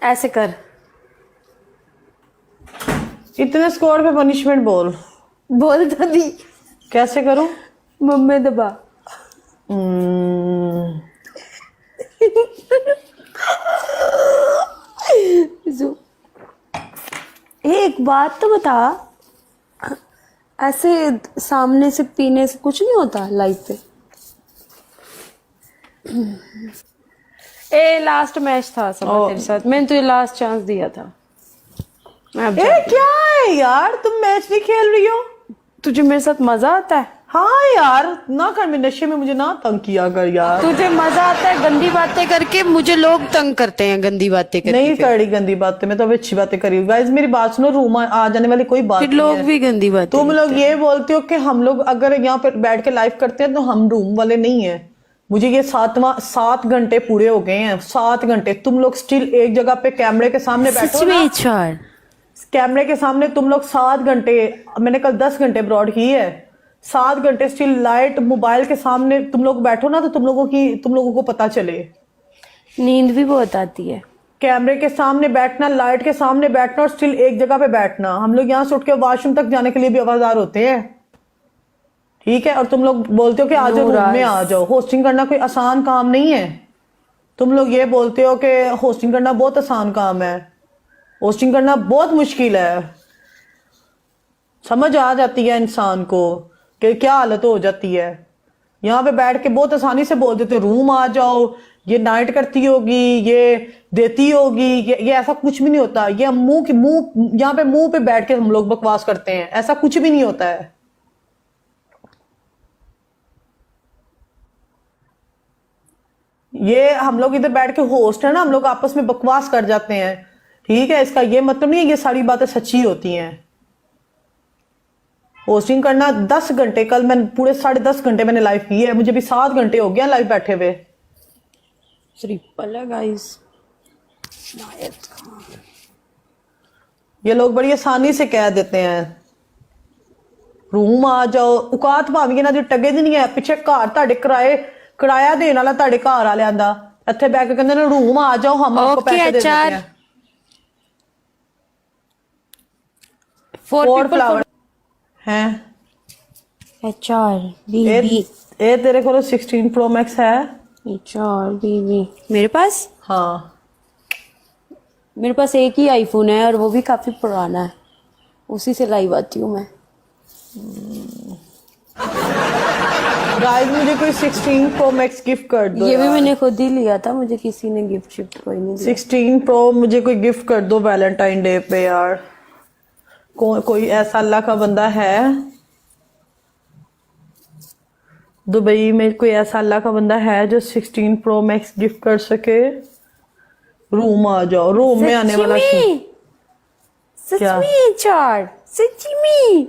ऐसे कर, इतने स्कोर पे पनिशमेंट बोल। बोल तो दी। कैसे करूं? मम्मी दबा। एक बात तो बता, ऐसे सामने से पीने से कुछ नहीं होता लाइफ पे? ए लास्ट मैच था सब तेरे साथ, मैंने तुझे लास्ट चांस दिया था। मैं अब जाती हूँ। क्या है यार, तुम मैच नहीं खेल रही हो? तुझे मेरे साथ मजा आता है? हाँ यार, ना कर, मैं नशे में मुझे ना तंग किया कर यार। तुझे मजा आता है गंदी बातें करके, मुझे लोग तंग करते हैं गंदी बातें करके। नहीं करी गंदी बातें, मैं तो अभी अच्छी बातें करी। गाइस मेरी बात सुनो, रूम आ जाने वाली कोई बात फिर नहीं लोग है। भी गंदी बातें तुम लोग करते ये बोलते हो कि हम लोग अगर यहाँ पे बैठ के लाइव करते हैं तो हम रूम वाले नहीं है। मुझे ये 7 घंटे पूरे हो गए हैं, 7 घंटे तुम लोग स्टिल एक जगह पे कैमरे के सामने हैं। बैठो सच ना। में छोड़। कैमरे के सामने तुम लोग 7 घंटे, मैंने कल 10 घंटे ब्रॉड की है, 7 घंटे स्टिल लाइट मोबाइल के सामने तुम लोग बैठो ना, तो तुम लोगों को पता चले। नींद भी बहुत आती है। कैमरे के सामने बैठना, लाइट के सामने बैठना और स्टिल एक जगह पे बैठना। हम लोग यहाँ से उठ के वॉशरूम तक जाने के लिए भी आवाज़दार होते हैं, ठीक है? और तुम लोग बोलते हो कि आ जाओ रूम में आ जाओ। होस्टिंग करना कोई आसान काम नहीं है। तुम लोग ये बोलते हो कि होस्टिंग करना बहुत आसान काम है, होस्टिंग करना बहुत मुश्किल है। समझ आ जाती है इंसान को कि क्या हालत हो जाती है। यहाँ पे बैठ के बहुत आसानी से बोल देते रूम आ जाओ, ये नाइट करती होगी, ये देती होगी, ये ऐसा कुछ भी नहीं होता। ये मुंह यहाँ पे मुंह पे बैठ के हम लोग बकवास करते हैं, ऐसा कुछ भी नहीं होता है। ये हम लोग इधर बैठ के होस्ट है ना, हम लोग आपस में बकवास कर जाते हैं, ठीक है? इसका ये मतलब नहीं है ये सारी बातें सच्ची होती हैं। होस्टिंग करना 10 घंटे, कल मैंने पूरे 10.5 घंटे मैंने लाइव की है, मुझे भी 7 घंटे हो गया लाइव बैठे हुए। ट्रिपल है गाइस। ये लोग बड़ी आसानी से कह देते हैं रूम आ जाओ। औकात भावी ना जो टगे दी नहीं है, पिछे घर ਤੁਹਾਡੇ किराया देने वाला ਤੁਹਾਡੇ घर वालियां दा ਇੱਥੇ ਬੈ ਕੇ ਕਹਿੰਦੇ ਨੇ रूम आ जाओ, हम आपको पैसे दे देते हैं। फोर फ्लावर हैं HR ये BB तेरे को 16 Pro Max है? HR BB मेरे पास? हाँ मेरे पास एक ही आईफोन है और वो भी काफी पुराना है, उसी से लाइव आती हूँ मैं। गाइस मुझे कोई 16 Pro Max गिफ्ट कर दो। ये भी मैंने खुद ही लिया था, मुझे किसी ने गिफ्ट शिफ्ट कोई नहीं दिया। 16 Pro मुझे कोई गिफ्ट कर दो वैलेंटाइन डे पे यार। कोई ऐसा अल्लाह का बंदा है दुबई में, कोई ऐसा अल्लाह का बंदा है जो 16 Pro Max गिफ्ट कर सके? रूम आ जाओ, रूम में आने वाला सच क्या? में HR सच्ची में